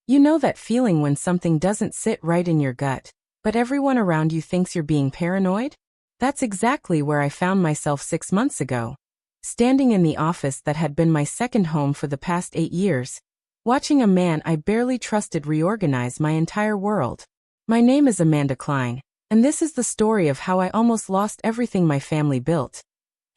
You know that feeling when something doesn't sit right in your gut, but everyone around you thinks you're being paranoid? That's exactly where I found myself 6 months ago. Standing in the office that had been my second home for the past 8 years, watching a man I barely trusted reorganize my entire world. My name is Amanda Klein, and this is the story of how I almost lost everything my family built,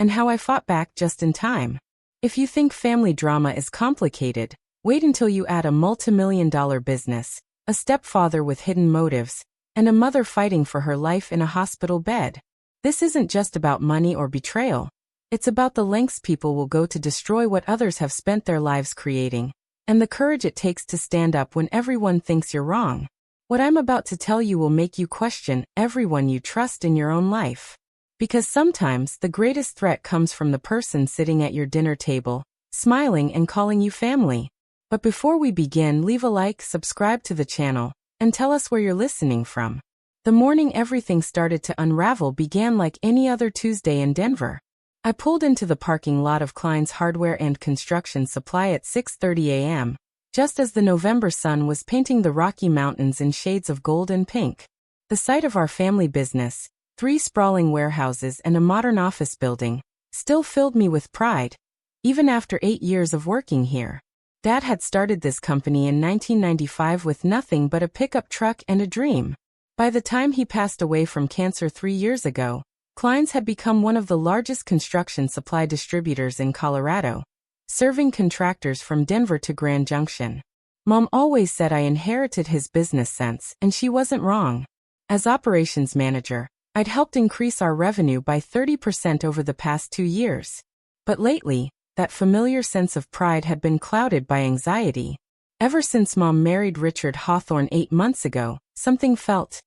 and how I fought back just in time. If you think family drama is complicated, wait until you add a multimillion-dollar business, a stepfather with hidden motives, and a mother fighting for her life in a hospital bed. This isn't just about money or betrayal. It's about the lengths people will go to destroy what others have spent their lives creating, and the courage it takes to stand up when everyone thinks you're wrong. What I'm about to tell you will make you question everyone you trust in your own life. Because sometimes the greatest threat comes from the person sitting at your dinner table, smiling and calling you family. But before we begin, leave a like, subscribe to the channel, and tell us where you're listening from. The morning everything started to unravel began like any other Tuesday in Denver. I pulled into the parking lot of Klein's Hardware and Construction Supply at 6:30 a.m., just as the November sun was painting the Rocky Mountains in shades of gold and pink. The sight of our family business, 3 sprawling warehouses and a modern office building, still filled me with pride, even after 8 years of working here. Dad had started this company in 1995 with nothing but a pickup truck and a dream. By the time he passed away from cancer 3 years ago, Klein's had become one of the largest construction supply distributors in Colorado, serving contractors from Denver to Grand Junction. Mom always said I inherited his business sense, and she wasn't wrong. As operations manager, I'd helped increase our revenue by 30% over the past 2 years. But lately, that familiar sense of pride had been clouded by anxiety. Ever since Mom married Richard Hawthorne 8 months ago, something felt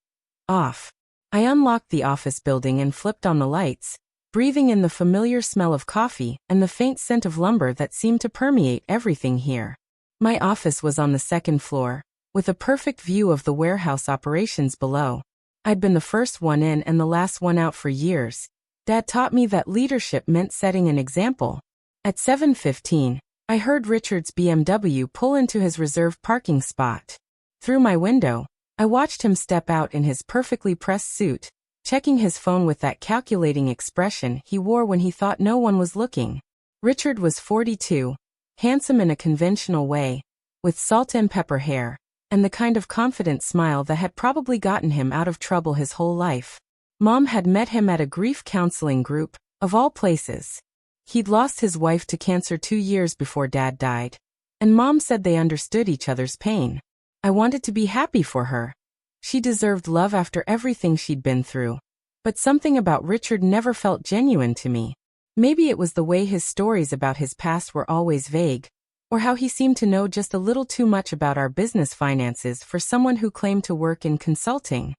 off. I unlocked the office building and flipped on the lights, breathing in the familiar smell of coffee and the faint scent of lumber that seemed to permeate everything here. My office was on the 2nd floor, with a perfect view of the warehouse operations below. I'd been the first one in and the last one out for years. Dad taught me that leadership meant setting an example. At 7:15, I heard Richard's BMW pull into his reserved parking spot. Through my window, I watched him step out in his perfectly pressed suit, checking his phone with that calculating expression he wore when he thought no one was looking. Richard was 42, handsome in a conventional way, with salt and pepper hair, and the kind of confident smile that had probably gotten him out of trouble his whole life. Mom had met him at a grief counseling group, of all places. He'd lost his wife to cancer 2 years before Dad died, and Mom said they understood each other's pain. I wanted to be happy for her. She deserved love after everything she'd been through. But something about Richard never felt genuine to me. Maybe it was the way his stories about his past were always vague, or how he seemed to know just a little too much about our business finances for someone who claimed to work in consulting.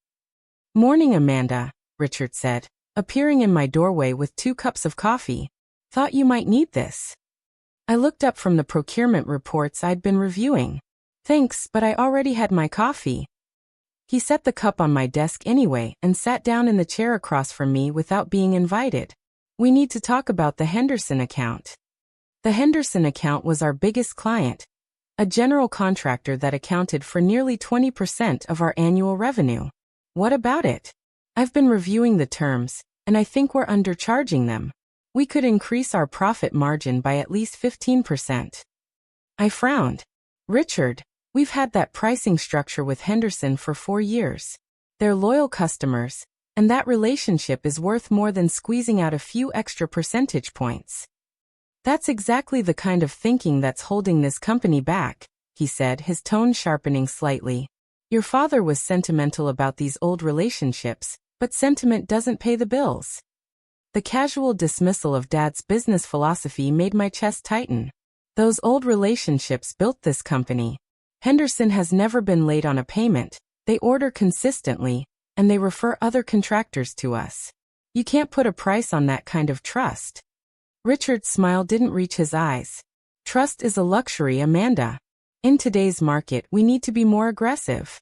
"Morning, Amanda," Richard said, appearing in my doorway with 2 cups of coffee. "Thought you might need this." I looked up from the procurement reports I'd been reviewing. "Thanks, but I already had my coffee." He set the cup on my desk anyway and sat down in the chair across from me without being invited. "We need to talk about the Henderson account." The Henderson account was our biggest client, a general contractor that accounted for nearly 20% of our annual revenue. "What about it?" "I've been reviewing the terms, and I think we're undercharging them. We could increase our profit margin by at least 15%. I frowned. "Richard, we've had that pricing structure with Henderson for 4 years. They're loyal customers, and that relationship is worth more than squeezing out a few extra percentage points." "That's exactly the kind of thinking that's holding this company back," he said, his tone sharpening slightly. "Your father was sentimental about these old relationships, but sentiment doesn't pay the bills." The casual dismissal of Dad's business philosophy made my chest tighten. Those old relationships built this company. Henderson has never been late on a payment, they order consistently, and they refer other contractors to us. You can't put a price on that kind of trust. Richard's smile didn't reach his eyes. "Trust is a luxury, Amanda. In today's market, we need to be more aggressive."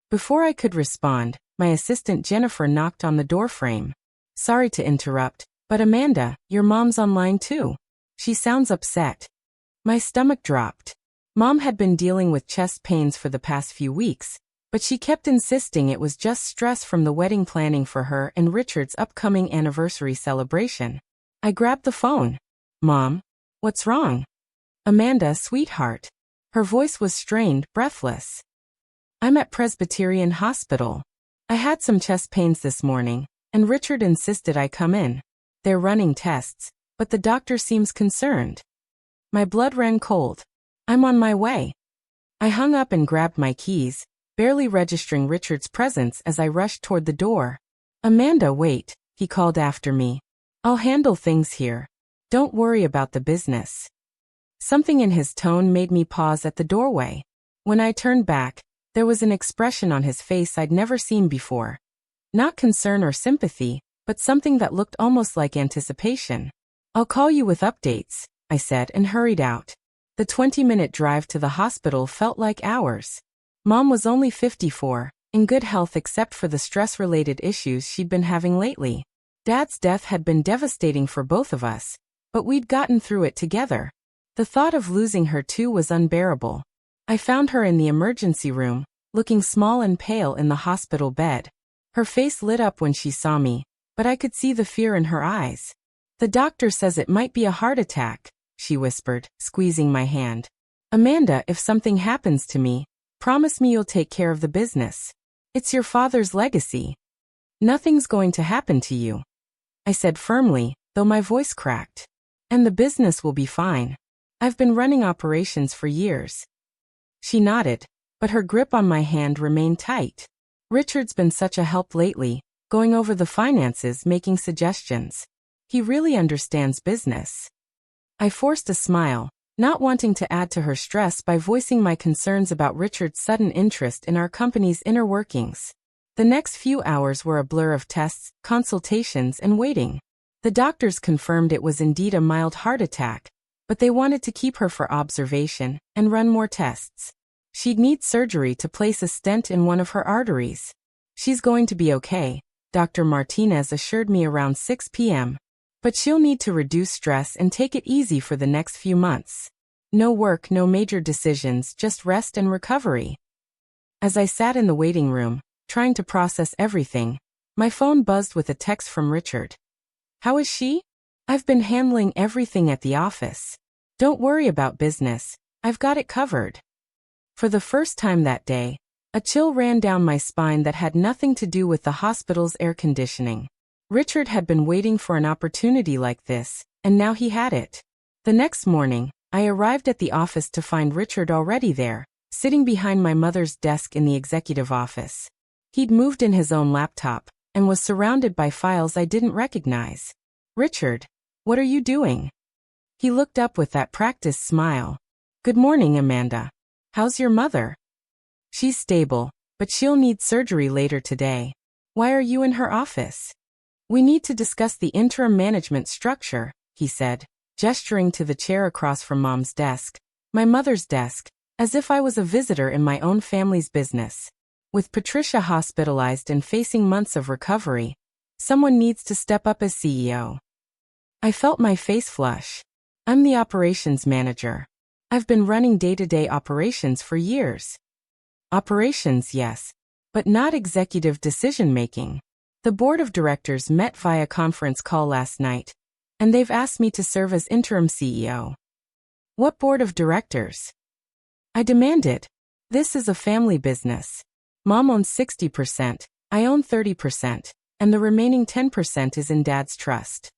Before I could respond, my assistant Jennifer knocked on the doorframe. "Sorry to interrupt, but Amanda, your mom's online too. She sounds upset." My stomach dropped. Mom had been dealing with chest pains for the past few weeks, but she kept insisting it was just stress from the wedding planning for her and Richard's upcoming anniversary celebration. I grabbed the phone. Mom, what's wrong? Amanda, sweetheart. Her voice was strained, breathless. I'm at Presbyterian Hospital. I had some chest pains this morning, and Richard insisted I come in. They're running tests, but the doctor seems concerned. My blood ran cold. I'm on my way. I hung up and grabbed my keys, barely registering Richard's presence as I rushed toward the door. Amanda, wait, he called after me. I'll handle things here. Don't worry about the business. Something in his tone made me pause at the doorway. When I turned back, there was an expression on his face I'd never seen before. Not concern or sympathy, but something that looked almost like anticipation. I'll call you with updates, I said and hurried out. The 20-minute drive to the hospital felt like hours. Mom was only 54, in good health except for the stress-related issues she'd been having lately. Dad's death had been devastating for both of us, but we'd gotten through it together. The thought of losing her too was unbearable. I found her in the emergency room, looking small and pale in the hospital bed. Her face lit up when she saw me, but I could see the fear in her eyes. The doctor says it might be a heart attack, she whispered, squeezing my hand. Amanda, if something happens to me, promise me you'll take care of the business. It's your father's legacy. Nothing's going to happen to you, I said firmly, though my voice cracked. And the business will be fine. I've been running operations for years. She nodded, but her grip on my hand remained tight. Richard's been such a help lately, going over the finances, making suggestions. He really understands business. I forced a smile, not wanting to add to her stress by voicing my concerns about Richard's sudden interest in our company's inner workings. The next few hours were a blur of tests, consultations, and waiting. The doctors confirmed it was indeed a mild heart attack, but they wanted to keep her for observation and run more tests. She'd need surgery to place a stent in one of her arteries. She's going to be okay, Dr. Martinez assured me around 6 p.m. But she'll need to reduce stress and take it easy for the next few months. No work, no major decisions, just rest and recovery. As I sat in the waiting room, trying to process everything, my phone buzzed with a text from Richard. How is she? I've been handling everything at the office. Don't worry about business, I've got it covered. For the first time that day, a chill ran down my spine that had nothing to do with the hospital's air conditioning. Richard had been waiting for an opportunity like this, and now he had it. The next morning, I arrived at the office to find Richard already there, sitting behind my mother's desk in the executive office. He'd moved in his own laptop, and was surrounded by files I didn't recognize. Richard, what are you doing? He looked up with that practiced smile. Good morning, Amanda. How's your mother? She's stable, but she'll need surgery later today. Why are you in her office? We need to discuss the interim management structure, he said, gesturing to the chair across from Mom's desk, my mother's desk, as if I was a visitor in my own family's business. With Patricia hospitalized and facing months of recovery, someone needs to step up as CEO. I felt my face flush. I'm the operations manager. I've been running day-to-day operations for years. Operations, yes, but not executive decision-making. The board of directors met via conference call last night, and they've asked me to serve as interim CEO. What board of directors? I demanded. This is a family business. Mom owns 60%, I own 30%, and the remaining 10% is in Dad's trust.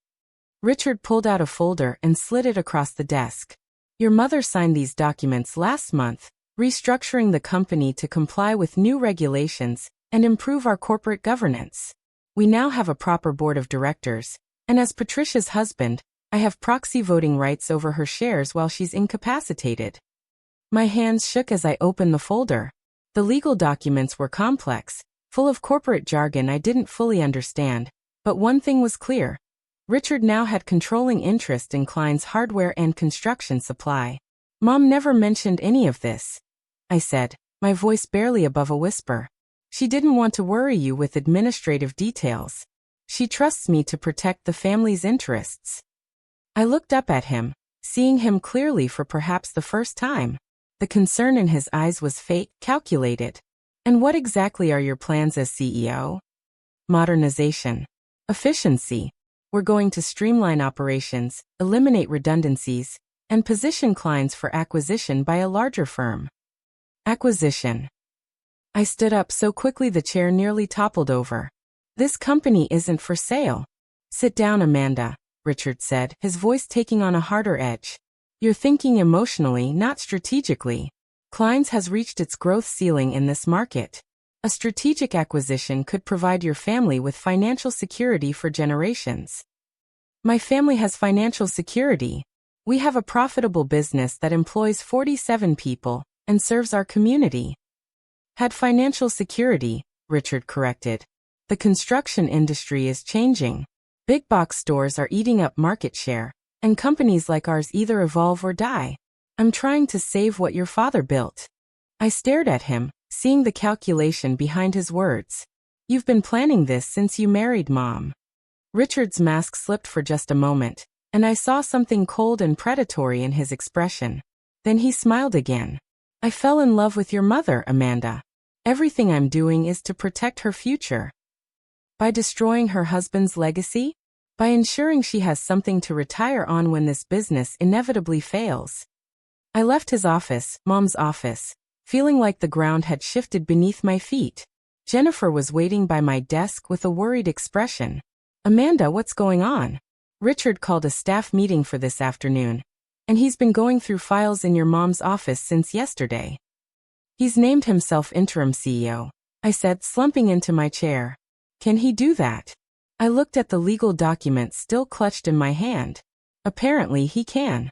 Richard pulled out a folder and slid it across the desk. Your mother signed these documents last month, restructuring the company to comply with new regulations and improve our corporate governance. We now have a proper board of directors, and as Patricia's husband, I have proxy voting rights over her shares while she's incapacitated. My hands shook as I opened the folder. The legal documents were complex, full of corporate jargon I didn't fully understand, but one thing was clear. Richard now had controlling interest in Klein's hardware and construction supply. Mom never mentioned any of this, I said, my voice barely above a whisper. She didn't want to worry you with administrative details. She trusts me to protect the family's interests. I looked up at him, seeing him clearly for perhaps the first time. The concern in his eyes was fake, calculated. And what exactly are your plans as CEO? Modernization. Efficiency. We're going to streamline operations, eliminate redundancies, and position clients for acquisition by a larger firm. Acquisition. I stood up so quickly the chair nearly toppled over. This company isn't for sale. Sit down, Amanda, Richard said, his voice taking on a harder edge. You're thinking emotionally, not strategically. Klein's has reached its growth ceiling in this market. A strategic acquisition could provide your family with financial security for generations. My family has financial security. We have a profitable business that employs 47 people and serves our community. Had financial security, Richard corrected. The construction industry is changing. Big box stores are eating up market share, and companies like ours either evolve or die. I'm trying to save what your father built. I stared at him, seeing the calculation behind his words. You've been planning this since you married Mom. Richard's mask slipped for just a moment, and I saw something cold and predatory in his expression. Then he smiled again. I fell in love with your mother, Amanda. Everything I'm doing is to protect her future. By destroying her husband's legacy? By ensuring she has something to retire on when this business inevitably fails. I left his office, Mom's office, feeling like the ground had shifted beneath my feet. Jennifer was waiting by my desk with a worried expression. Amanda, what's going on? Richard called a staff meeting for this afternoon, and he's been going through files in your mom's office since yesterday. He's named himself interim CEO, I said, slumping into my chair. Can he do that? I looked at the legal documents still clutched in my hand. Apparently he can.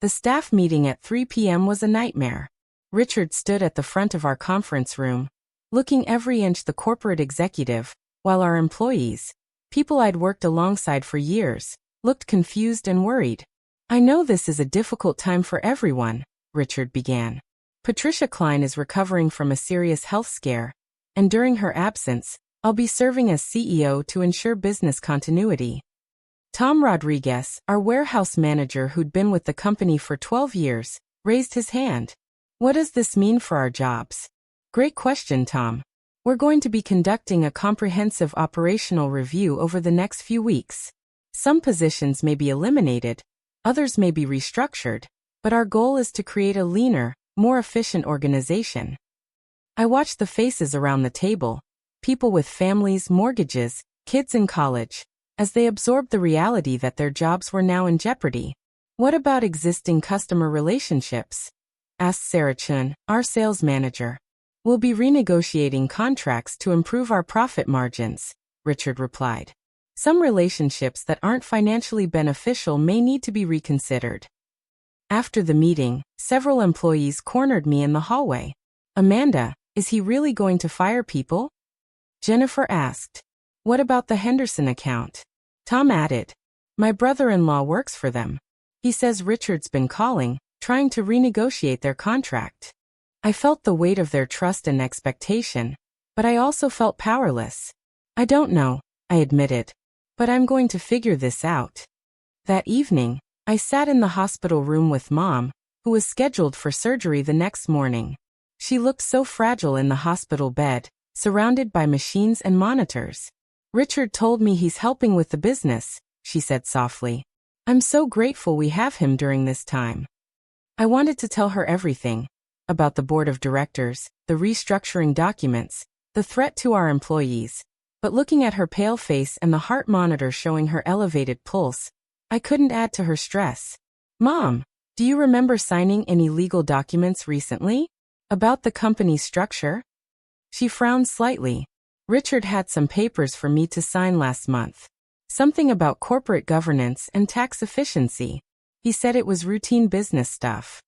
The staff meeting at 3 p.m. was a nightmare. Richard stood at the front of our conference room, looking every inch the corporate executive, while our employees, people I'd worked alongside for years, looked confused and worried. I know this is a difficult time for everyone, Richard began. Patricia Klein is recovering from a serious health scare, and during her absence, I'll be serving as CEO to ensure business continuity. Tom Rodriguez, our warehouse manager who'd been with the company for 12 years, raised his hand. What does this mean for our jobs? Great question, Tom. We're going to be conducting a comprehensive operational review over the next few weeks. Some positions may be eliminated, others may be restructured, but our goal is to create a leaner, more efficient organization. I watched the faces around the table, people with families, mortgages, kids in college, as they absorbed the reality that their jobs were now in jeopardy. What about existing customer relationships? Asked Sarah Chun, our sales manager. We'll be renegotiating contracts to improve our profit margins, Richard replied. Some relationships that aren't financially beneficial may need to be reconsidered. After the meeting, several employees cornered me in the hallway. Amanda, is he really going to fire people? Jennifer asked. What about the Henderson account? Tom added. My brother-in-law works for them. He says Richard's been calling, trying to renegotiate their contract. I felt the weight of their trust and expectation, but I also felt powerless. I don't know, I admitted, but I'm going to figure this out. That evening, I sat in the hospital room with Mom, who was scheduled for surgery the next morning. She looked so fragile in the hospital bed, surrounded by machines and monitors. Richard told me he's helping with the business, she said softly. I'm so grateful we have him during this time. I wanted to tell her everything. About the board of directors, the restructuring documents, the threat to our employees. But looking at her pale face and the heart monitor showing her elevated pulse, I couldn't add to her stress. Mom, do you remember signing any legal documents recently? About the company's structure? She frowned slightly. Richard had some papers for me to sign last month. Something about corporate governance and tax efficiency. He said it was routine business stuff.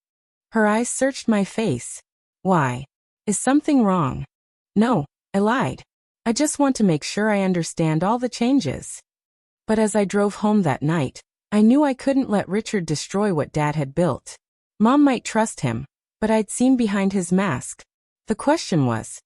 Her eyes searched my face. Why? Is something wrong? No, I lied. I just want to make sure I understand all the changes. But as I drove home that night, I knew I couldn't let Richard destroy what Dad had built. Mom might trust him, but I'd seen behind his mask. The question was,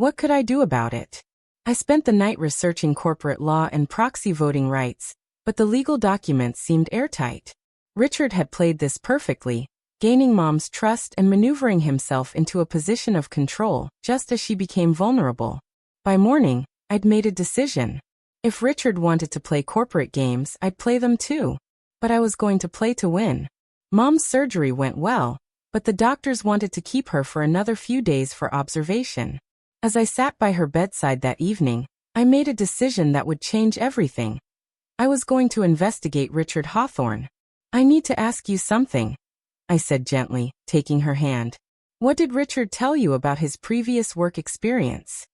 what could I do about it? I spent the night researching corporate law and proxy voting rights, but the legal documents seemed airtight. Richard had played this perfectly, gaining Mom's trust and maneuvering himself into a position of control just as she became vulnerable. By morning, I'd made a decision. If Richard wanted to play corporate games, I'd play them too. But I was going to play to win. Mom's surgery went well, but the doctors wanted to keep her for another few days for observation. As I sat by her bedside that evening, I made a decision that would change everything. I was going to investigate Richard Hawthorne. "I need to ask you something," I said gently, taking her hand. "What did Richard tell you about his previous work experience?"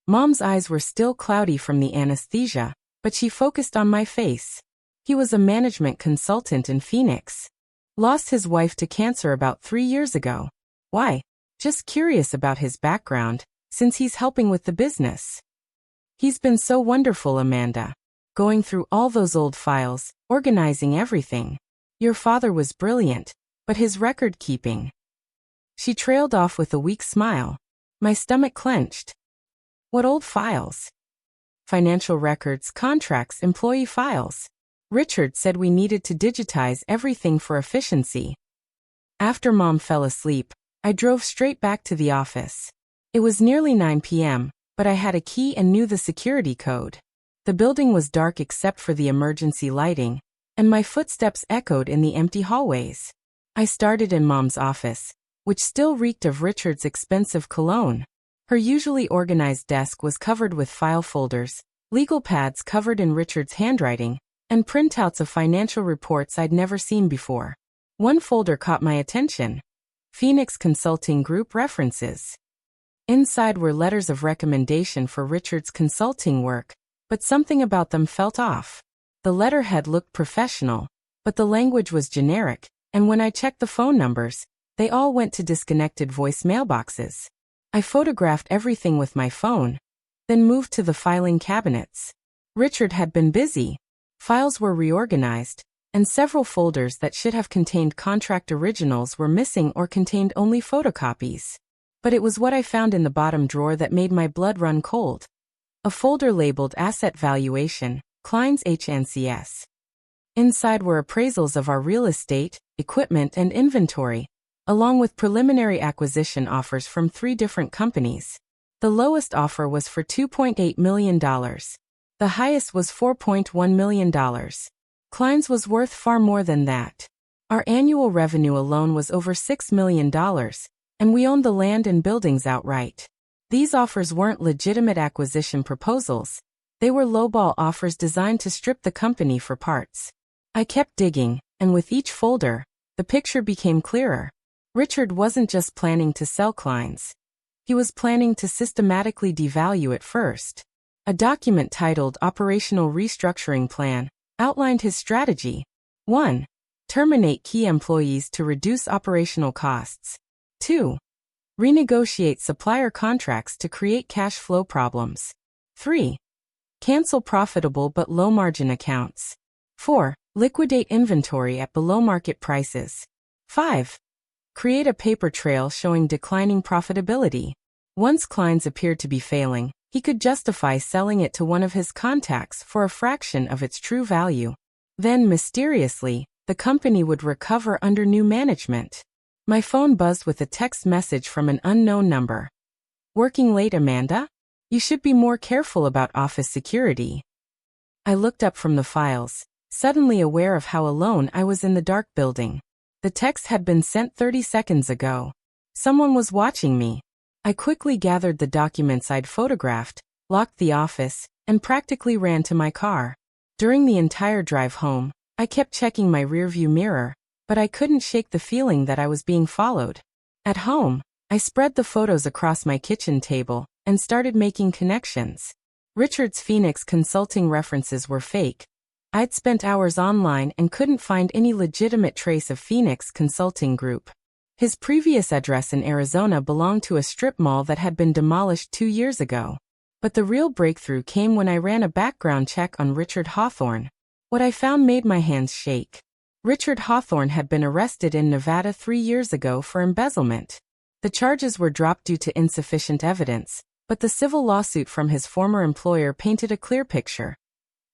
Mom's eyes were still cloudy from the anesthesia, but she focused on my face. "He was a management consultant in Phoenix. Lost his wife to cancer about 3 years ago. Why? Just curious about his background, since he's helping with the business." "He's been so wonderful, Amanda. Going through all those old files, organizing everything. Your father was brilliant, but his record-keeping." She trailed off with a weak smile. My stomach clenched. "What old files?" "Financial records, contracts, employee files. Richard said we needed to digitize everything for efficiency." After Mom fell asleep, I drove straight back to the office. It was nearly 9 p.m., but I had a key and knew the security code. The building was dark except for the emergency lighting, and my footsteps echoed in the empty hallways. I started in Mom's office, which still reeked of Richard's expensive cologne. Her usually organized desk was covered with file folders, legal pads covered in Richard's handwriting, and printouts of financial reports I'd never seen before. One folder caught my attention. Phoenix Consulting Group references. Inside were letters of recommendation for Richard's consulting work, but something about them felt off. The letterhead looked professional, but the language was generic, and when I checked the phone numbers, they all went to disconnected voice mailboxes. I photographed everything with my phone, then moved to the filing cabinets. Richard had been busy. Files were reorganized, and several folders that should have contained contract originals were missing or contained only photocopies. But it was what I found in the bottom drawer that made my blood run cold. A folder labeled Asset Valuation, Klein's HNCS. Inside were appraisals of our real estate, equipment, and inventory, along with preliminary acquisition offers from 3 different companies. The lowest offer was for $2.8 million. The highest was $4.1 million. Klein's was worth far more than that. Our annual revenue alone was over $6 million, and we owned the land and buildings outright. These offers weren't legitimate acquisition proposals. They were lowball offers designed to strip the company for parts. I kept digging, and with each folder, the picture became clearer. Richard wasn't just planning to sell Klein's. He was planning to systematically devalue it first. A document titled Operational Restructuring Plan outlined his strategy. 1. Terminate key employees to reduce operational costs. 2. Renegotiate supplier contracts to create cash flow problems. 3. Cancel profitable but low-margin accounts. 4. Liquidate inventory at below-market prices. 5. Create a paper trail showing declining profitability. Once Klein's appeared to be failing, he could justify selling it to one of his contacts for a fraction of its true value. Then, mysteriously, the company would recover under new management. My phone buzzed with a text message from an unknown number. "Working late, Amanda? You should be more careful about office security." I looked up from the files, suddenly aware of how alone I was in the dark building. The text had been sent 30 seconds ago. Someone was watching me. I quickly gathered the documents I'd photographed, locked the office, and practically ran to my car. During the entire drive home, I kept checking my rearview mirror, but I couldn't shake the feeling that I was being followed. At home, I spread the photos across my kitchen table and started making connections. Richard's Phoenix Consulting references were fake. I'd spent hours online and couldn't find any legitimate trace of Phoenix Consulting Group. His previous address in Arizona belonged to a strip mall that had been demolished 2 years ago. But the real breakthrough came when I ran a background check on Richard Hawthorne. What I found made my hands shake. Richard Hawthorne had been arrested in Nevada 3 years ago for embezzlement. The charges were dropped due to insufficient evidence, but the civil lawsuit from his former employer painted a clear picture.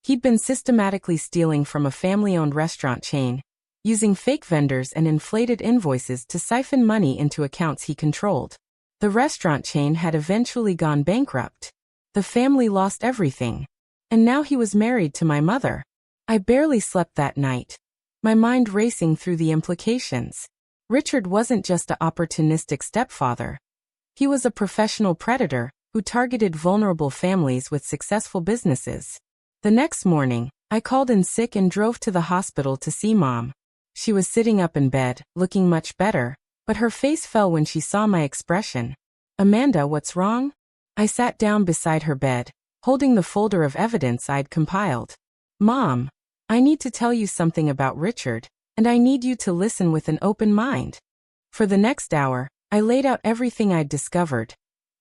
He'd been systematically stealing from a family-owned restaurant chain, using fake vendors and inflated invoices to siphon money into accounts he controlled. The restaurant chain had eventually gone bankrupt. The family lost everything. And now he was married to my mother. I barely slept that night, my mind racing through the implications. Richard wasn't just an opportunistic stepfather. He was a professional predator who targeted vulnerable families with successful businesses. The next morning, I called in sick and drove to the hospital to see Mom. She was sitting up in bed, looking much better, but her face fell when she saw my expression. "Amanda, what's wrong?" I sat down beside her bed, holding the folder of evidence I'd compiled. "Mom, I need to tell you something about Richard, and I need you to listen with an open mind." For the next hour, I laid out everything I'd discovered.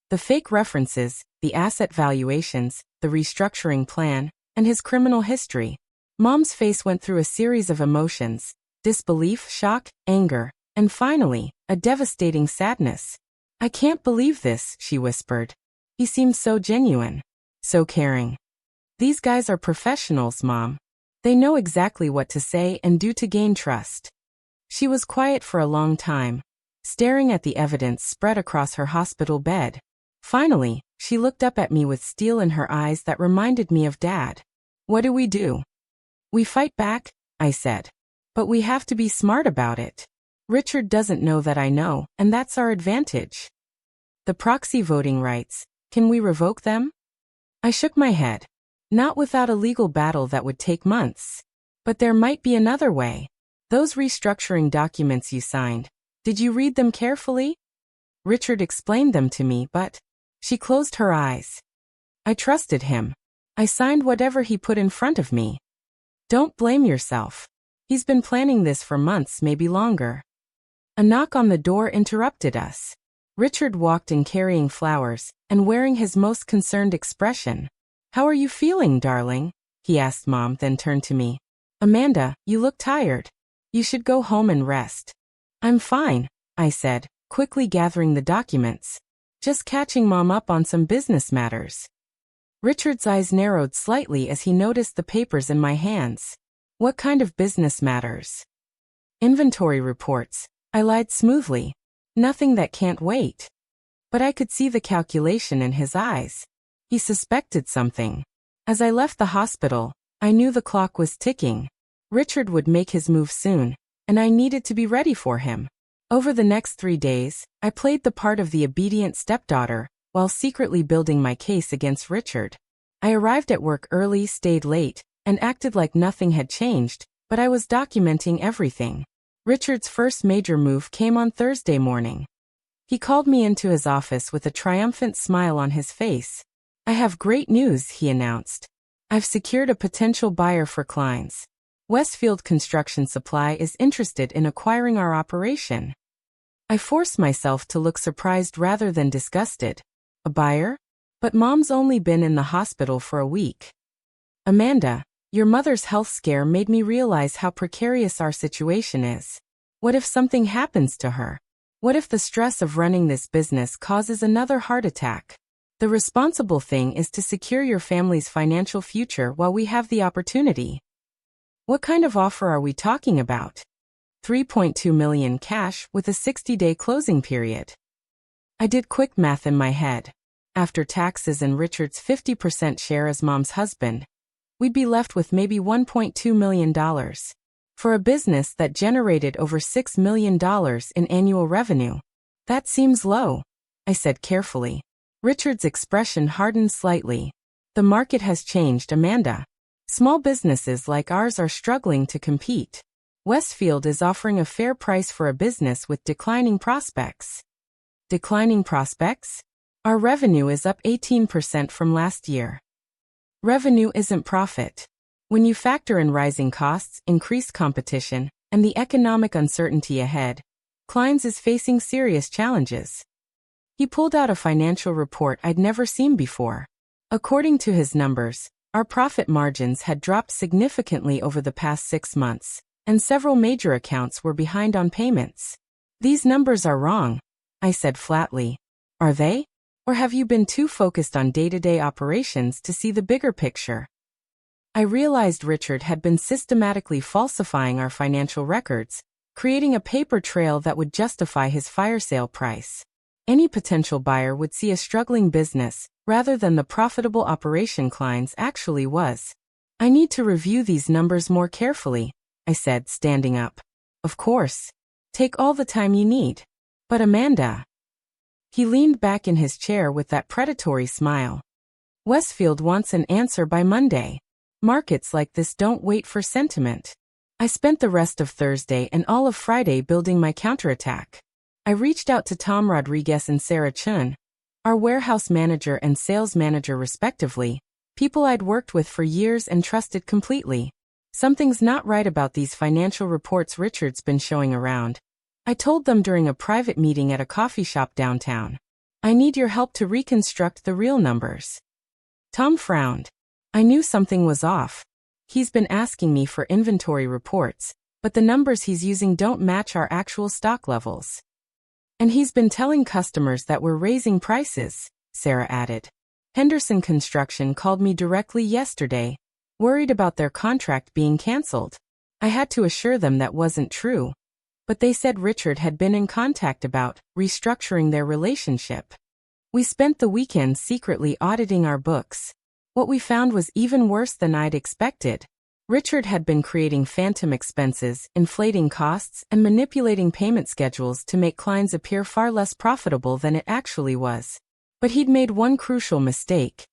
The fake references, the asset valuations, the restructuring plan, and his criminal history. Mom's face went through a series of emotions: disbelief, shock, anger, and finally, a devastating sadness. "I can't believe this," she whispered. "He seems so genuine. So caring. These guys are professionals, Mom. They know exactly what to say and do to gain trust." She was quiet for a long time, staring at the evidence spread across her hospital bed. Finally, she looked up at me with steel in her eyes that reminded me of Dad. "What do we do?" "We fight back," I said. "But we have to be smart about it. Richard doesn't know that I know, and that's our advantage." "The proxy voting rights, can we revoke them?" I shook my head. "Not without a legal battle that would take months. But there might be another way. Those restructuring documents you signed, did you read them carefully?" "Richard explained them to me, but..." She closed her eyes. "I trusted him. I signed whatever he put in front of me." "Don't blame yourself. He's been planning this for months, maybe longer." A knock on the door interrupted us. Richard walked in carrying flowers and wearing his most concerned expression. "How are you feeling, darling?" he asked Mom, then turned to me. "Amanda, you look tired. You should go home and rest." "I'm fine," I said, quickly gathering the documents. "Just catching Mom up on some business matters." Richard's eyes narrowed slightly as he noticed the papers in my hands. "What kind of business matters?" "Inventory reports," I lied smoothly. "Nothing that can't wait." But I could see the calculation in his eyes. He suspected something. As I left the hospital, I knew the clock was ticking. Richard would make his move soon, and I needed to be ready for him. Over the next 3 days, I played the part of the obedient stepdaughter, while secretly building my case against Richard. I arrived at work early, stayed late, and acted like nothing had changed, but I was documenting everything. Richard's first major move came on Thursday morning. He called me into his office with a triumphant smile on his face. "I have great news," he announced. "I've secured a potential buyer for Klein's. Westfield Construction Supply is interested in acquiring our operation." I forced myself to look surprised rather than disgusted. "A buyer? But Mom's only been in the hospital for a week." "Amanda, your mother's health scare made me realize how precarious our situation is. What if something happens to her? What if the stress of running this business causes another heart attack? The responsible thing is to secure your family's financial future while we have the opportunity." "What kind of offer are we talking about?" $3.2 million cash with a 60-day closing period. I did quick math in my head. After taxes and Richard's 50% share as Mom's husband, we'd be left with maybe $1.2 million. For a business that generated over $6 million in annual revenue, that seems low, I said carefully. Richard's expression hardened slightly. "The market has changed, Amanda. Small businesses like ours are struggling to compete. Westfield is offering a fair price for a business with declining prospects." "Declining prospects? Our revenue is up 18% from last year." "Revenue isn't profit. When you factor in rising costs, increased competition, and the economic uncertainty ahead, Klein's is facing serious challenges." He pulled out a financial report I'd never seen before. According to his numbers, our profit margins had dropped significantly over the past 6 months, and several major accounts were behind on payments. "These numbers are wrong," I said flatly. "Are they? Or have you been too focused on day-to-day operations to see the bigger picture?" I realized Richard had been systematically falsifying our financial records, creating a paper trail that would justify his fire sale price. Any potential buyer would see a struggling business, rather than the profitable operation Klein's actually was. I need to review these numbers more carefully, I said, standing up. Of course. Take all the time you need. But Amanda. He leaned back in his chair with that predatory smile. Westfield wants an answer by Monday. Markets like this don't wait for sentiment. I spent the rest of Thursday and all of Friday building my counterattack. I reached out to Tom Rodriguez and Sarah Chun, our warehouse manager and sales manager respectively, people I'd worked with for years and trusted completely. Something's not right about these financial reports Richard's been showing around. I told them during a private meeting at a coffee shop downtown. I need your help to reconstruct the real numbers. Tom frowned. I knew something was off. He's been asking me for inventory reports, but the numbers he's using don't match our actual stock levels. And he's been telling customers that we're raising prices, Sarah added. Henderson Construction called me directly yesterday, worried about their contract being canceled. I had to assure them that wasn't true. But they said Richard had been in contact about restructuring their relationship. We spent the weekend secretly auditing our books. What we found was even worse than I'd expected. Richard had been creating phantom expenses, inflating costs, and manipulating payment schedules to make Klein's appear far less profitable than it actually was. But he'd made one crucial mistake.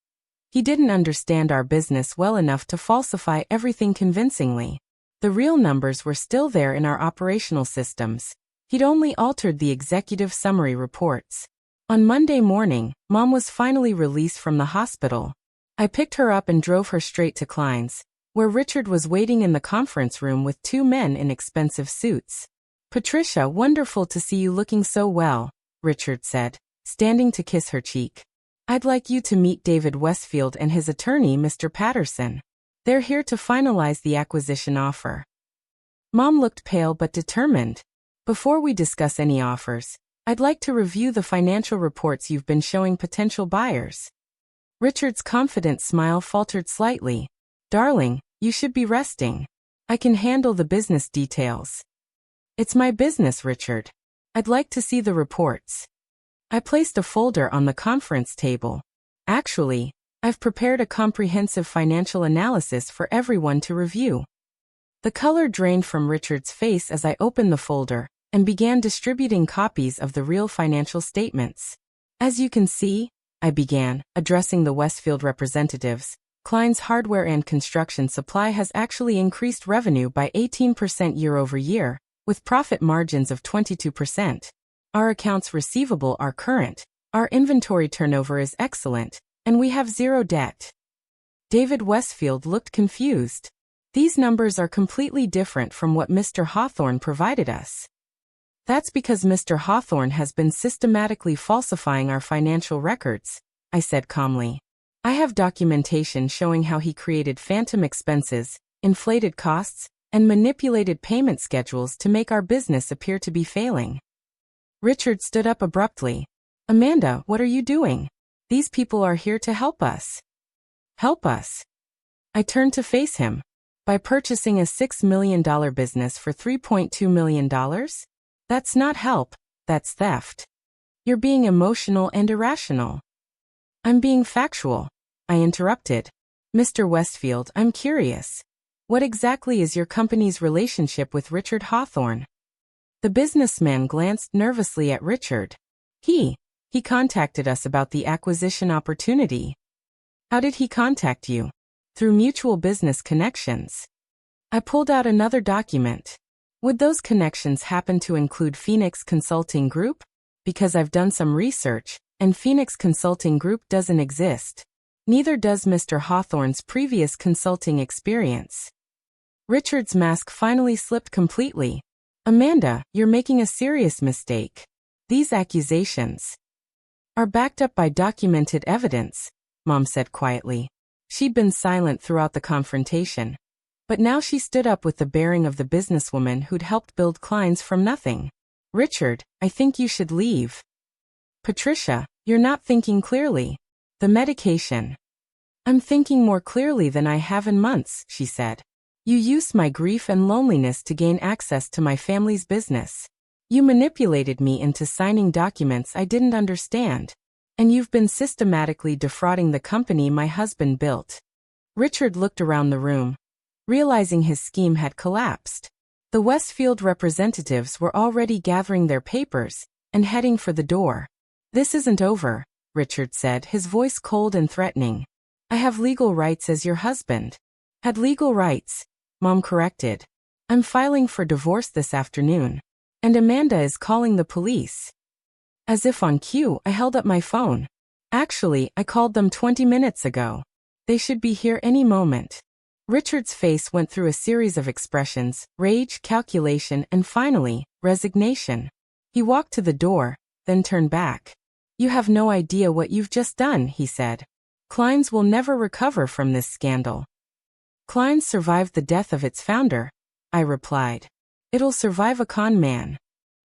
He didn't understand our business well enough to falsify everything convincingly. The real numbers were still there in our operational systems. He'd only altered the executive summary reports. On Monday morning, Mom was finally released from the hospital. I picked her up and drove her straight to Klein's, where Richard was waiting in the conference room with two men in expensive suits. Patricia, wonderful to see you looking so well, Richard said, standing to kiss her cheek. I'd like you to meet David Westfield and his attorney, Mr. Patterson. They're here to finalize the acquisition offer. Mom looked pale but determined. Before we discuss any offers, I'd like to review the financial reports you've been showing potential buyers. Richard's confident smile faltered slightly. Darling, you should be resting. I can handle the business details. It's my business, Richard. I'd like to see the reports. I placed a folder on the conference table. Actually, I've prepared a comprehensive financial analysis for everyone to review. The color drained from Richard's face as I opened the folder and began distributing copies of the real financial statements. As you can see, I began, addressing the Westfield representatives, Klein's hardware and construction supply has actually increased revenue by 18% year-over-year, with profit margins of 22%. Our accounts receivable are current, our inventory turnover is excellent, and we have zero debt. David Westfield looked confused. These numbers are completely different from what Mr. Hawthorne provided us. That's because Mr. Hawthorne has been systematically falsifying our financial records, I said calmly. I have documentation showing how he created phantom expenses, inflated costs, and manipulated payment schedules to make our business appear to be failing. Richard stood up abruptly. Amanda, what are you doing? These people are here to help us. Help us? I turned to face him. By purchasing a $6 million business for $3.2 million? That's not help, that's theft. You're being emotional and irrational. I'm being factual, I interrupted. Mr. Westfield, I'm curious. What exactly is your company's relationship with Richard Hawthorne? The businessman glanced nervously at Richard. He contacted us about the acquisition opportunity. How did he contact you? Through mutual business connections. I pulled out another document. Would those connections happen to include Phoenix Consulting Group? Because I've done some research, and Phoenix Consulting Group doesn't exist. Neither does Mr. Hawthorne's previous consulting experience. Richard's mask finally slipped completely. Amanda, you're making a serious mistake. These accusations are backed up by documented evidence, Mom said quietly. She'd been silent throughout the confrontation. But now she stood up with the bearing of the businesswoman who'd helped build Klein's from nothing. Richard, I think you should leave. Patricia, you're not thinking clearly. The medication. I'm thinking more clearly than I have in months, she said. You used my grief and loneliness to gain access to my family's business. You manipulated me into signing documents I didn't understand. And you've been systematically defrauding the company my husband built. Richard looked around the room, realizing his scheme had collapsed. The Westfield representatives were already gathering their papers and heading for the door. This isn't over, Richard said, his voice cold and threatening. I have legal rights as your husband. Had legal rights, Mom corrected. I'm filing for divorce this afternoon. And Amanda is calling the police. As if on cue, I held up my phone. Actually, I called them 20 minutes ago. They should be here any moment. Richard's face went through a series of expressions: rage, calculation, and finally, resignation. He walked to the door, then turned back. You have no idea what you've just done, he said. Klein's will never recover from this scandal. Klein's survived the death of its founder, I replied. It'll survive a con man.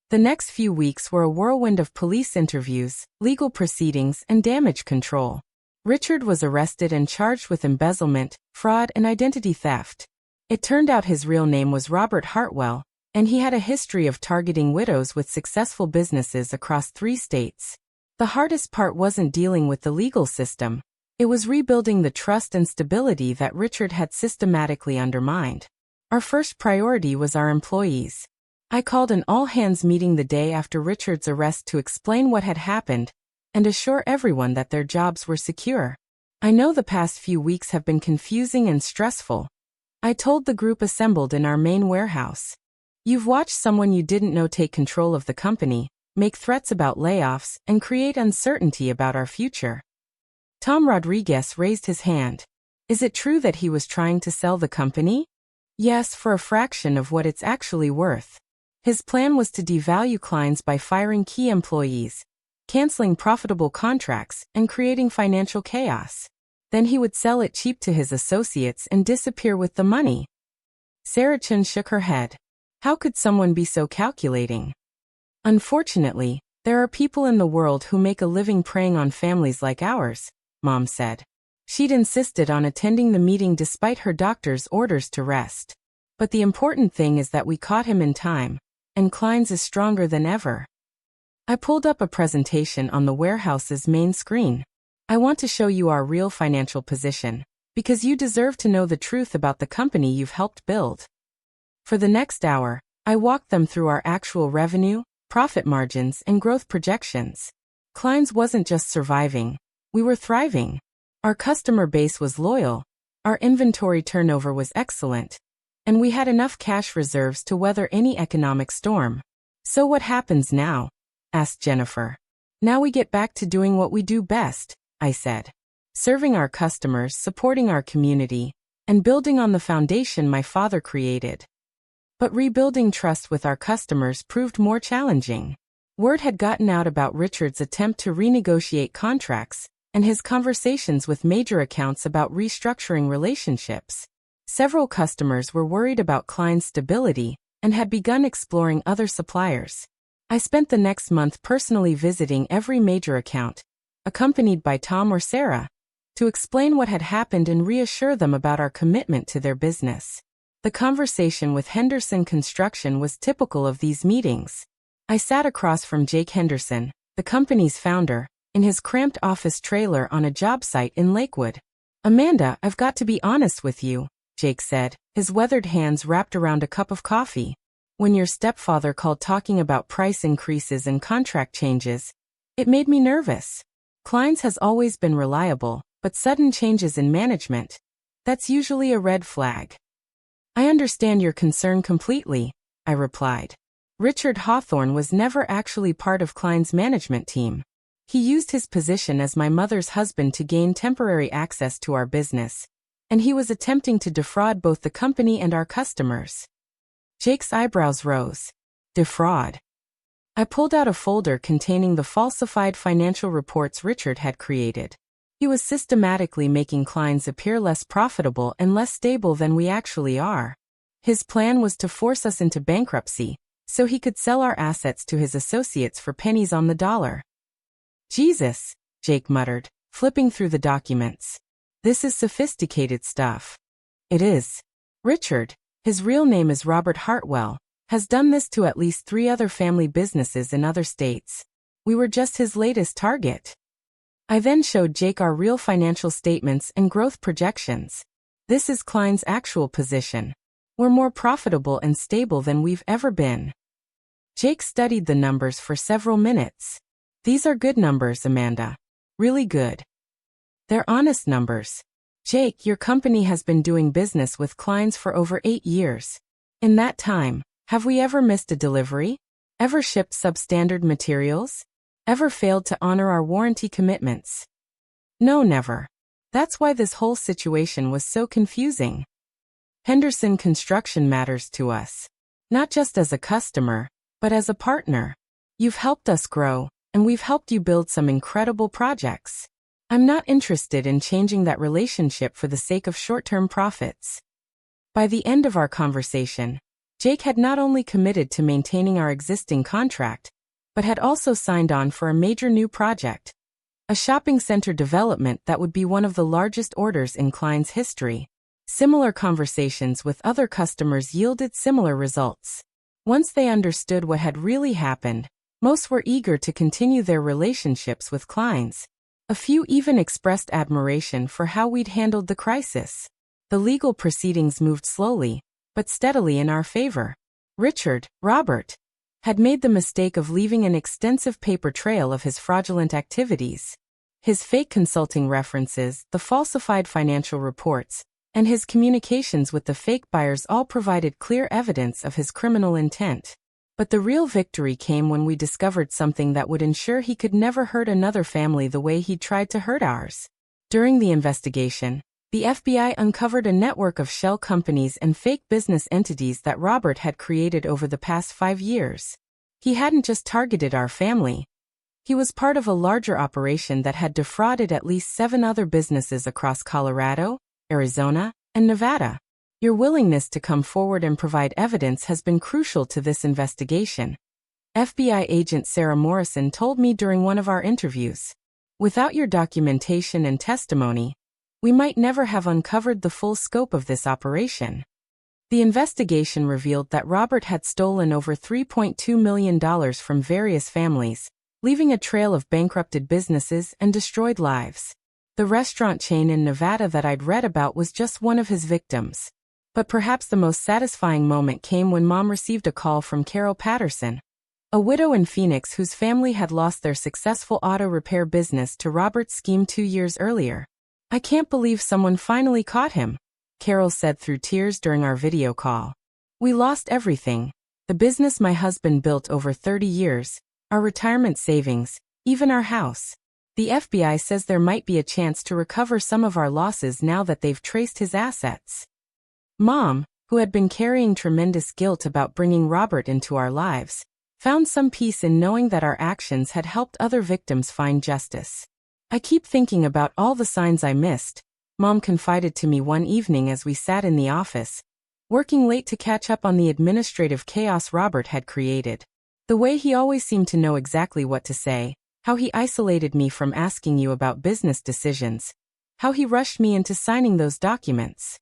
The next few weeks were a whirlwind of police interviews, legal proceedings, and damage control. Richard was arrested and charged with embezzlement, fraud, and identity theft. It turned out his real name was Robert Hartwell, and he had a history of targeting widows with successful businesses across 3 states. The hardest part wasn't dealing with the legal system. It was rebuilding the trust and stability that Richard had systematically undermined. Our first priority was our employees. I called an all-hands meeting the day after Richard's arrest to explain what had happened and assure everyone that their jobs were secure. I know the past few weeks have been confusing and stressful, I told the group assembled in our main warehouse. You've watched someone you didn't know take control of the company, make threats about layoffs, and create uncertainty about our future. Tom Rodriguez raised his hand. Is it true that he was trying to sell the company? Yes, for a fraction of what it's actually worth. His plan was to devalue Klein's by firing key employees, canceling profitable contracts, and creating financial chaos. Then he would sell it cheap to his associates and disappear with the money. Sarah Chen shook her head. How could someone be so calculating? Unfortunately, there are people in the world who make a living preying on families like ours, Mom said. She'd insisted on attending the meeting despite her doctor's orders to rest. But the important thing is that we caught him in time, and Klein's is stronger than ever. I pulled up a presentation on the warehouse's main screen. I want to show you our real financial position, because you deserve to know the truth about the company you've helped build. For the next hour, I walked them through our actual revenue, profit margins, and growth projections. Klein's wasn't just surviving, we were thriving. Our customer base was loyal, our inventory turnover was excellent, and we had enough cash reserves to weather any economic storm. So what happens now? Asked Jennifer. Now we get back to doing what we do best, I said. Serving our customers, supporting our community, and building on the foundation my father created. But rebuilding trust with our customers proved more challenging. Word had gotten out about Richard's attempt to renegotiate contracts, and his conversations with major accounts about restructuring relationships. Several customers were worried about Klein's stability and had begun exploring other suppliers. I spent the next month personally visiting every major account, accompanied by Tom or Sarah, to explain what had happened and reassure them about our commitment to their business. The conversation with Henderson Construction was typical of these meetings. I sat across from Jake Henderson, the company's founder, in his cramped office trailer on a job site in Lakewood. Amanda, I've got to be honest with you, Jake said, his weathered hands wrapped around a cup of coffee. When your stepfather called talking about price increases and contract changes, it made me nervous. Klein's has always been reliable, but sudden changes in management, that's usually a red flag. I understand your concern completely, I replied. Richard Hawthorne was never actually part of Klein's management team. He used his position as my mother's husband to gain temporary access to our business, and he was attempting to defraud both the company and our customers. Jake's eyebrows rose. Defraud. I pulled out a folder containing the falsified financial reports Richard had created. He was systematically making Klein's appear less profitable and less stable than we actually are. His plan was to force us into bankruptcy, so he could sell our assets to his associates for pennies on the dollar. Jesus, Jake muttered, flipping through the documents. This is sophisticated stuff. It is. Richard, his real name is Robert Hartwell, has done this to at least 3 other family businesses in other states. We were just his latest target. I then showed Jake our real financial statements and growth projections. This is Klein's actual position. We're more profitable and stable than we've ever been. Jake studied the numbers for several minutes. These are good numbers, Amanda. Really good. They're honest numbers. Jake, your company has been doing business with Klein's for over 8 years. In that time, have we ever missed a delivery? Ever shipped substandard materials? Ever failed to honor our warranty commitments? No, never. That's why this whole situation was so confusing. Henderson Construction matters to us. Not just as a customer, but as a partner. You've helped us grow, and we've helped you build some incredible projects. I'm not interested in changing that relationship for the sake of short-term profits. By the end of our conversation, Jake had not only committed to maintaining our existing contract, but had also signed on for a major new project, a shopping center development that would be one of the largest orders in Klein's history. Similar conversations with other customers yielded similar results. Once they understood what had really happened, most were eager to continue their relationships with Klein's. A few even expressed admiration for how we'd handled the crisis. The legal proceedings moved slowly, but steadily in our favor. Richard, Robert, had made the mistake of leaving an extensive paper trail of his fraudulent activities. His fake consulting references, the falsified financial reports, and his communications with the fake buyers all provided clear evidence of his criminal intent. But the real victory came when we discovered something that would ensure he could never hurt another family the way he tried to hurt ours. During the investigation, the FBI uncovered a network of shell companies and fake business entities that Robert had created over the past 5 years. He hadn't just targeted our family. He was part of a larger operation that had defrauded at least 7 other businesses across Colorado, Arizona, and Nevada. Your willingness to come forward and provide evidence has been crucial to this investigation. FBI agent Sarah Morrison told me during one of our interviews. Without your documentation and testimony, we might never have uncovered the full scope of this operation. The investigation revealed that Robert had stolen over $3.2 million from various families, leaving a trail of bankrupted businesses and destroyed lives. The restaurant chain in Nevada that I'd read about was just one of his victims. But perhaps the most satisfying moment came when Mom received a call from Carol Patterson, a widow in Phoenix whose family had lost their successful auto repair business to Robert's scheme 2 years earlier. I can't believe someone finally caught him, Carol said through tears during our video call. We lost everything, the business my husband built over 30 years, our retirement savings, even our house. The FBI says there might be a chance to recover some of our losses now that they've traced his assets. Mom, who had been carrying tremendous guilt about bringing Robert into our lives, found some peace in knowing that our actions had helped other victims find justice. I keep thinking about all the signs I missed, Mom confided to me one evening as we sat in the office, working late to catch up on the administrative chaos Robert had created. The way he always seemed to know exactly what to say, how he isolated me from asking you about business decisions, how he rushed me into signing those documents.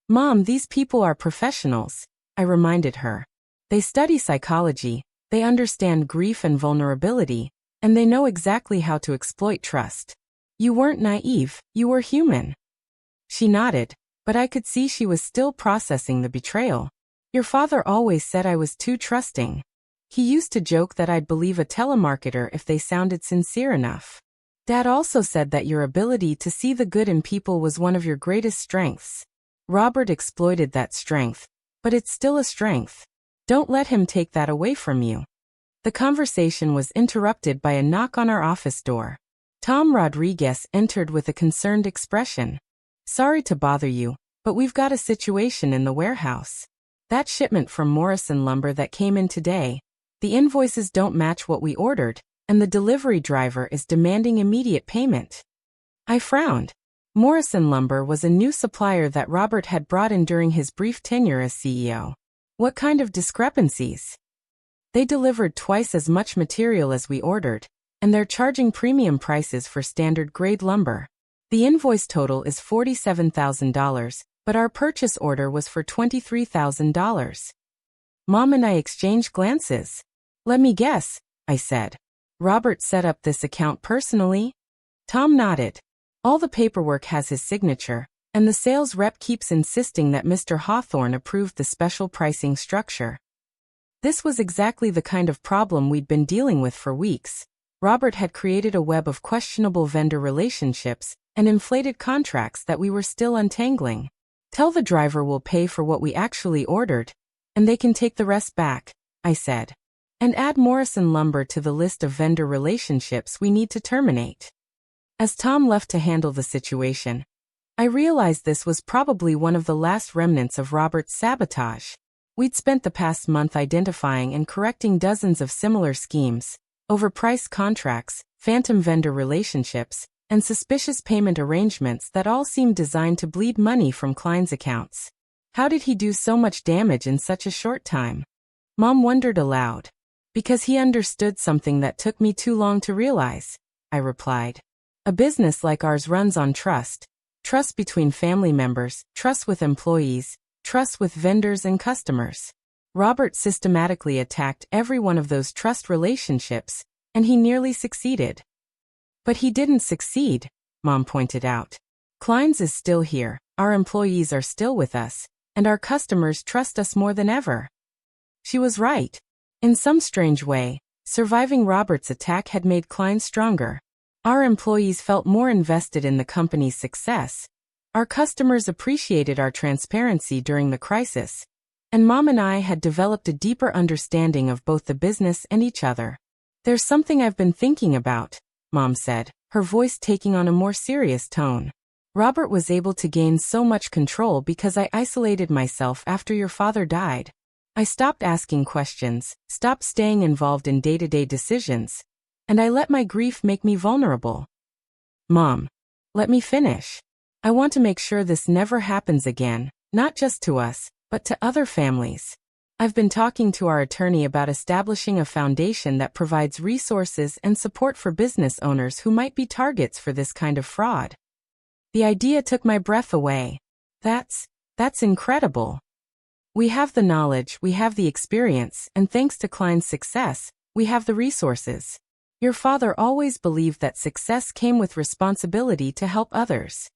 Mom, these people are professionals, I reminded her. They study psychology, they understand grief and vulnerability, and they know exactly how to exploit trust. You weren't naive, you were human. She nodded, but I could see she was still processing the betrayal. Your father always said I was too trusting. He used to joke that I'd believe a telemarketer if they sounded sincere enough. Dad also said that your ability to see the good in people was one of your greatest strengths. Robert exploited that strength, but it's still a strength. Don't let him take that away from you. The conversation was interrupted by a knock on our office door. Tom Rodriguez entered with a concerned expression. Sorry to bother you, but we've got a situation in the warehouse. That shipment from Morrison Lumber that came in today, the invoices don't match what we ordered, and the delivery driver is demanding immediate payment. I frowned. Morrison Lumber was a new supplier that Robert had brought in during his brief tenure as CEO. What kind of discrepancies? They delivered twice as much material as we ordered, and they're charging premium prices for standard grade lumber. The invoice total is $47,000, but our purchase order was for $23,000. Mom and I exchanged glances. Let me guess, I said. Robert set up this account personally? Tom nodded. All the paperwork has his signature, and the sales rep keeps insisting that Mr. Hawthorne approved the special pricing structure. This was exactly the kind of problem we'd been dealing with for weeks. Robert had created a web of questionable vendor relationships and inflated contracts that we were still untangling. Tell the driver we'll pay for what we actually ordered, and they can take the rest back, I said. And add Morrison Lumber to the list of vendor relationships we need to terminate. As Tom left to handle the situation, I realized this was probably one of the last remnants of Robert's sabotage. We'd spent the past month identifying and correcting dozens of similar schemes, overpriced contracts, phantom vendor relationships, and suspicious payment arrangements that all seemed designed to bleed money from Klein's accounts. How did he do so much damage in such a short time? Mom wondered aloud. Because he understood something that took me too long to realize, I replied. A business like ours runs on trust. Trust between family members, trust with employees, trust with vendors and customers. Robert systematically attacked every one of those trust relationships, and he nearly succeeded. But he didn't succeed, Mom pointed out. Klein's is still here, our employees are still with us, and our customers trust us more than ever. She was right. In some strange way, surviving Robert's attack had made Klein stronger. Our employees felt more invested in the company's success. Our customers appreciated our transparency during the crisis. And Mom and I had developed a deeper understanding of both the business and each other. There's something I've been thinking about, Mom said, her voice taking on a more serious tone. Robert was able to gain so much control because I isolated myself after your father died. I stopped asking questions, stopped staying involved in day-to-day decisions, and I let my grief make me vulnerable. Mom, let me finish. I want to make sure this never happens again, not just to us, but to other families. I've been talking to our attorney about establishing a foundation that provides resources and support for business owners who might be targets for this kind of fraud. The idea took my breath away. That's incredible. We have the knowledge, we have the experience, and thanks to Klein's success, we have the resources. Your father always believed that success came with responsibility to help others.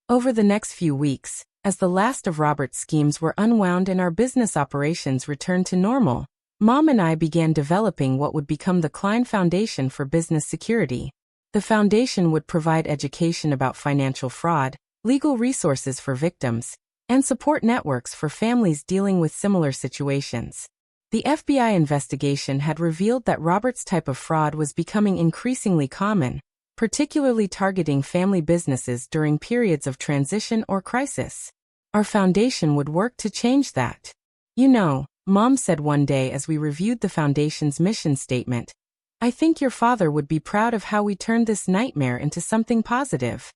Over the next few weeks, as the last of Robert's schemes were unwound and our business operations returned to normal, Mom and I began developing what would become the Klein Foundation for Business Security. The foundation would provide education about financial fraud, legal resources for victims, and support networks for families dealing with similar situations. The FBI investigation had revealed that Robert's type of fraud was becoming increasingly common, particularly targeting family businesses during periods of transition or crisis. Our foundation would work to change that. You know, Mom said one day as we reviewed the foundation's mission statement, I think your father would be proud of how we turned this nightmare into something positive.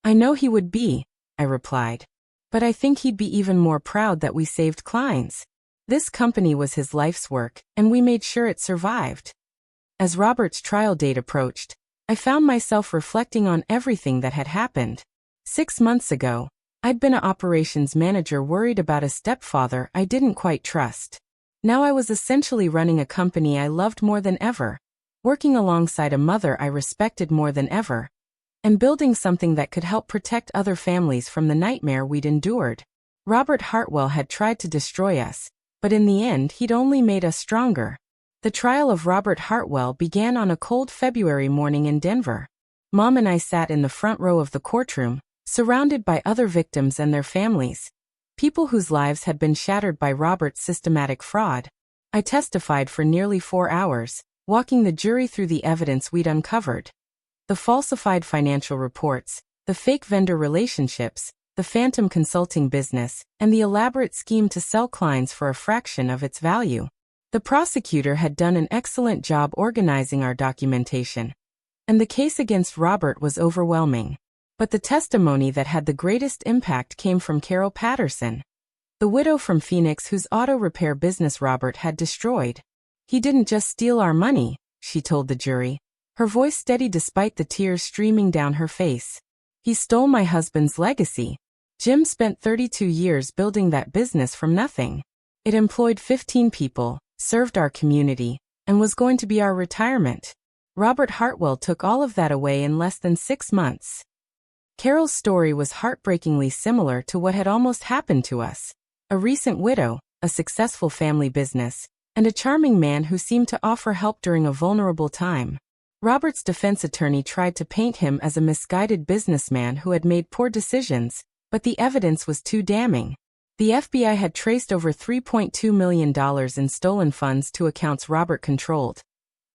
I know he would be, I replied. But I think he'd be even more proud that we saved Klein's. This company was his life's work, and we made sure it survived. As Robert's trial date approached, I found myself reflecting on everything that had happened. 6 months ago, I'd been an operations manager worried about a stepfather I didn't quite trust. Now I was essentially running a company I loved more than ever, working alongside a mother I respected more than ever, and building something that could help protect other families from the nightmare we'd endured. Robert Hartwell had tried to destroy us, but in the end he'd only made us stronger. The trial of Robert Hartwell began on a cold February morning in Denver. Mom and I sat in the front row of the courtroom, surrounded by other victims and their families, people whose lives had been shattered by Robert's systematic fraud. I testified for nearly 4 hours, walking the jury through the evidence we'd uncovered. The falsified financial reports, the fake vendor relationships, the phantom consulting business, and the elaborate scheme to sell Klein's for a fraction of its value. The prosecutor had done an excellent job organizing our documentation, and the case against Robert was overwhelming. But the testimony that had the greatest impact came from Carol Patterson, the widow from Phoenix whose auto repair business Robert had destroyed. He didn't just steal our money, she told the jury, her voice steady despite the tears streaming down her face. He stole my husband's legacy. Jim spent 32 years building that business from nothing. It employed 15 people, served our community, and was going to be our retirement. Robert Hartwell took all of that away in less than 6 months. Carol's story was heartbreakingly similar to what had almost happened to us. A recent widow, a successful family business, and a charming man who seemed to offer help during a vulnerable time. Robert's defense attorney tried to paint him as a misguided businessman who had made poor decisions, but the evidence was too damning. The FBI had traced over $3.2 million in stolen funds to accounts Robert controlled,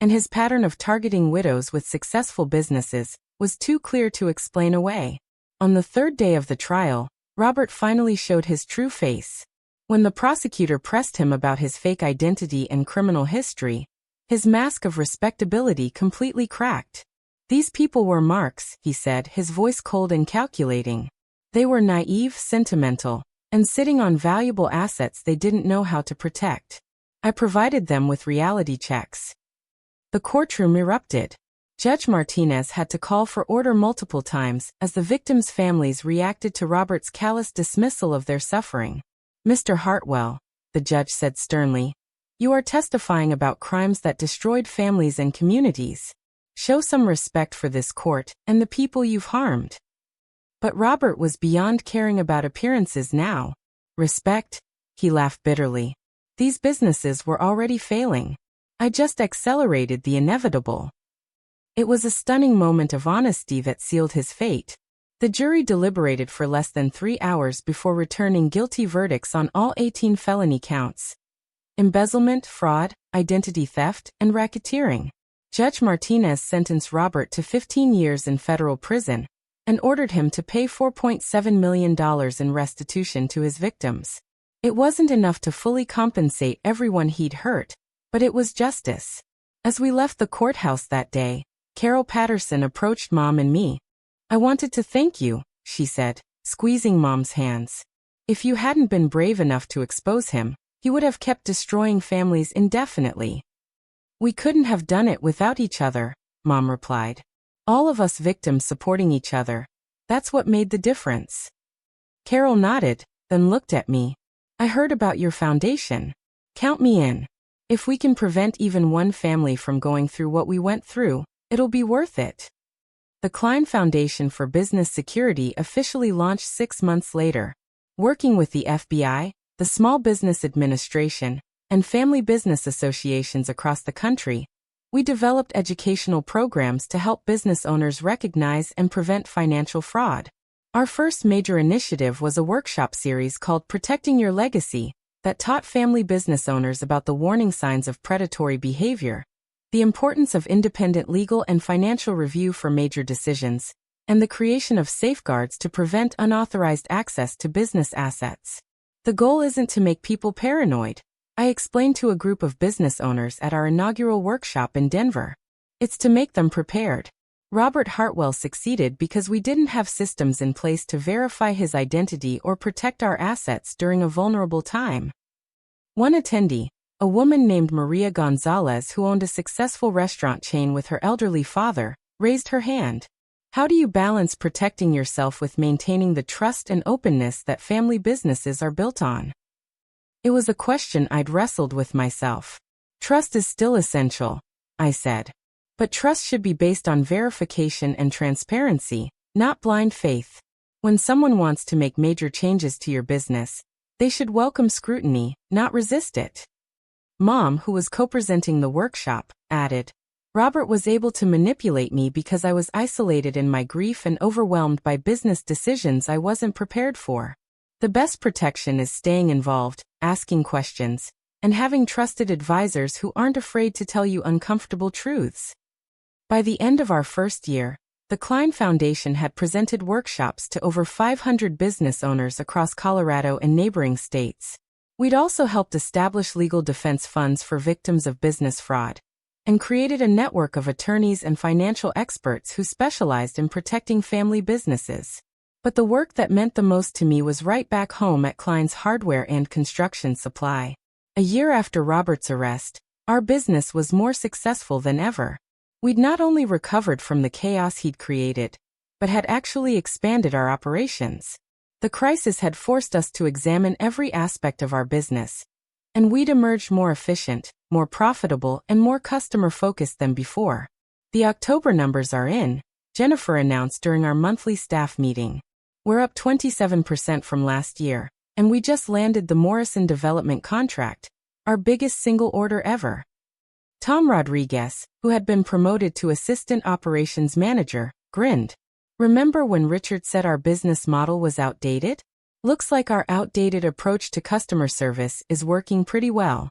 and his pattern of targeting widows with successful businesses was too clear to explain away. On the third day of the trial, Robert finally showed his true face. When the prosecutor pressed him about his fake identity and criminal history, his mask of respectability completely cracked. These people were marks, he said, his voice cold and calculating. They were naive, sentimental, and sitting on valuable assets they didn't know how to protect. I provided them with reality checks. The courtroom erupted. Judge Martinez had to call for order multiple times as the victims' families reacted to Robert's callous dismissal of their suffering. Mr. Hartwell, the judge said sternly, you are testifying about crimes that destroyed families and communities. Show some respect for this court and the people you've harmed. But Robert was beyond caring about appearances now. Respect? He laughed bitterly. These businesses were already failing. I just accelerated the inevitable. It was a stunning moment of honesty that sealed his fate. The jury deliberated for less than 3 hours before returning guilty verdicts on all 18 felony counts: embezzlement, fraud, identity theft, and racketeering. Judge Martinez sentenced Robert to 15 years in federal prison and ordered him to pay $4.7 million in restitution to his victims. It wasn't enough to fully compensate everyone he'd hurt, but it was justice. As we left the courthouse that day, Carol Patterson approached Mom and me. I wanted to thank you, she said, squeezing Mom's hands. If you hadn't been brave enough to expose him, he would have kept destroying families indefinitely. We couldn't have done it without each other, Mom replied. All of us victims supporting each other. That's what made the difference. Carol nodded, then looked at me. I heard about your foundation. Count me in. If we can prevent even one family from going through what we went through, it'll be worth it. The Klein Foundation for Business Security officially launched 6 months later. Working with the FBI, the Small Business Administration, and family business associations across the country, we developed educational programs to help business owners recognize and prevent financial fraud. Our first major initiative was a workshop series called Protecting Your Legacy that taught family business owners about the warning signs of predatory behavior, the importance of independent legal and financial review for major decisions, and the creation of safeguards to prevent unauthorized access to business assets. The goal isn't to make people paranoid, I explained to a group of business owners at our inaugural workshop in Denver. It's to make them prepared. Robert Hartwell succeeded because we didn't have systems in place to verify his identity or protect our assets during a vulnerable time. One attendee, a woman named Maria Gonzalez who owned a successful restaurant chain with her elderly father, raised her hand. How do you balance protecting yourself with maintaining the trust and openness that family businesses are built on? It was a question I'd wrestled with myself. Trust is still essential, I said. But trust should be based on verification and transparency, not blind faith. When someone wants to make major changes to your business, they should welcome scrutiny, not resist it. Mom, who was co-presenting the workshop, added, Robert was able to manipulate me because I was isolated in my grief and overwhelmed by business decisions I wasn't prepared for. The best protection is staying involved, asking questions, and having trusted advisors who aren't afraid to tell you uncomfortable truths. By the end of our first year, the Klein Foundation had presented workshops to over 500 business owners across Colorado and neighboring states. We'd also helped establish legal defense funds for victims of business fraud, and created a network of attorneys and financial experts who specialized in protecting family businesses. But the work that meant the most to me was right back home at Klein's Hardware and Construction Supply. A year after Robert's arrest, our business was more successful than ever. We'd not only recovered from the chaos he'd created, but had actually expanded our operations. The crisis had forced us to examine every aspect of our business, and we'd emerged more efficient, more profitable, and more customer-focused than before. The October numbers are in, Jennifer announced during our monthly staff meeting. We're up 27% from last year, and we just landed the Morrison development contract, our biggest single order ever. Tom Rodriguez, who had been promoted to assistant operations manager, grinned. Remember when Richard said our business model was outdated? Looks like our outdated approach to customer service is working pretty well.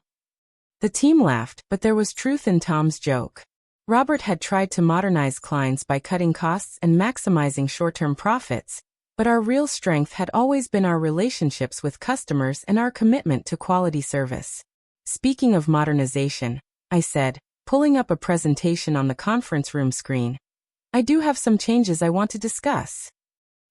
The team laughed, but there was truth in Tom's joke. Robert had tried to modernize Klein's by cutting costs and maximizing short-term profits, but our real strength had always been our relationships with customers and our commitment to quality service. Speaking of modernization, I said, pulling up a presentation on the conference room screen, I do have some changes I want to discuss.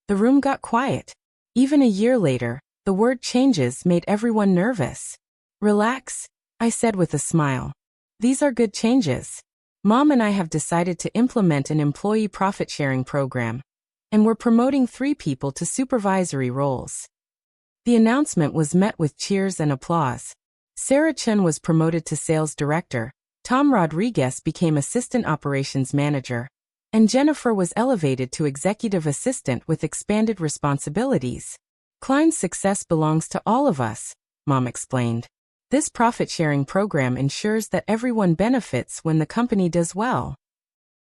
The room got quiet. Even a year later, the word changes made everyone nervous. Relax, I said with a smile. These are good changes. Mom and I have decided to implement an employee profit-sharing program, and we're promoting 3 people to supervisory roles. The announcement was met with cheers and applause. Sarah Chen was promoted to sales director, Tom Rodriguez became assistant operations manager, and Jennifer was elevated to executive assistant with expanded responsibilities. Klein's success belongs to all of us, Mom explained. This profit-sharing program ensures that everyone benefits when the company does well.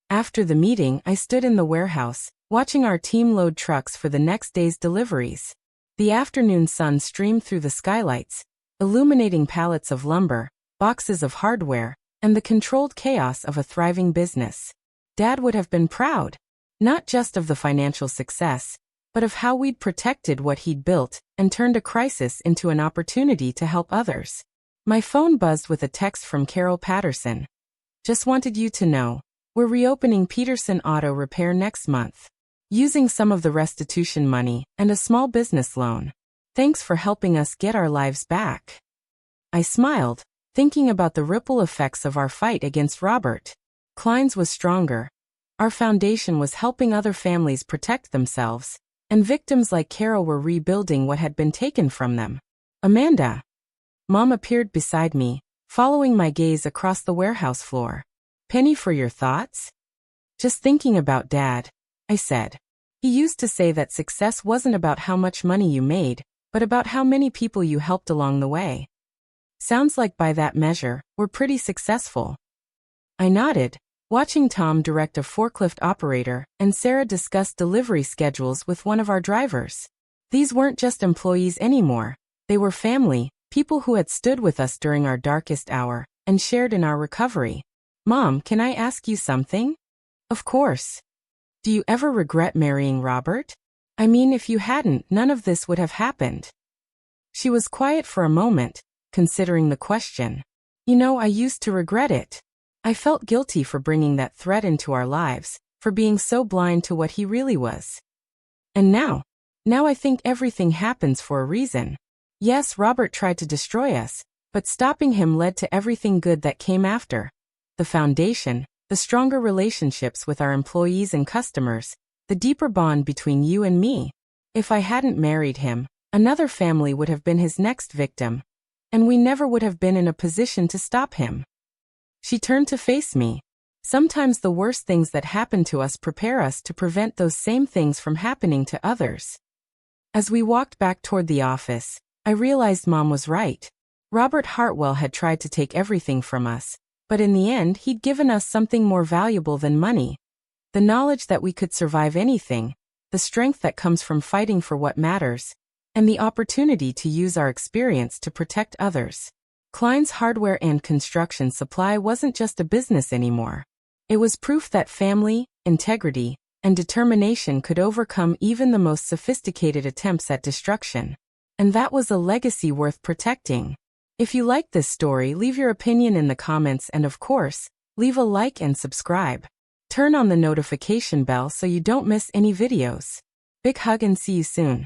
After the meeting, I stood in the warehouse, watching our team load trucks for the next day's deliveries. The afternoon sun streamed through the skylights, illuminating pallets of lumber, boxes of hardware, and the controlled chaos of a thriving business. Dad would have been proud, not just of the financial success, but of how we'd protected what he'd built and turned a crisis into an opportunity to help others. My phone buzzed with a text from Carol Patterson. Just wanted you to know, we're reopening Peterson Auto Repair next month, using some of the restitution money and a small business loan. Thanks for helping us get our lives back. I smiled, thinking about the ripple effects of our fight against Robert. Klein's was stronger. Our foundation was helping other families protect themselves, and victims like Carol were rebuilding what had been taken from them. Amanda. Mom appeared beside me, following my gaze across the warehouse floor. Penny for your thoughts? Just thinking about Dad, I said. He used to say that success wasn't about how much money you made, but about how many people you helped along the way. Sounds like by that measure, we're pretty successful. I nodded, watching Tom direct a forklift operator and Sarah discuss delivery schedules with one of our drivers. These weren't just employees anymore. They were family, people who had stood with us during our darkest hour and shared in our recovery. Mom, can I ask you something? Of course. Do you ever regret marrying Robert? I mean, if you hadn't, none of this would have happened. She was quiet for a moment, considering the question. You know, I used to regret it. I felt guilty for bringing that threat into our lives, for being so blind to what he really was. And now I think everything happens for a reason. Yes, Robert tried to destroy us, but stopping him led to everything good that came after. The foundation, the stronger relationships with our employees and customers, the deeper bond between you and me. If I hadn't married him, another family would have been his next victim, and we never would have been in a position to stop him. She turned to face me. Sometimes the worst things that happen to us prepare us to prevent those same things from happening to others. As we walked back toward the office, I realized Mom was right. Robert Hartwell had tried to take everything from us, but in the end he'd given us something more valuable than money. The knowledge that we could survive anything, the strength that comes from fighting for what matters, and the opportunity to use our experience to protect others. Klein's Hardware and Construction Supply wasn't just a business anymore. It was proof that family, integrity, and determination could overcome even the most sophisticated attempts at destruction. And that was a legacy worth protecting. If you liked this story, leave your opinion in the comments and of course, leave a like and subscribe. Turn on the notification bell so you don't miss any videos. Big hug and see you soon.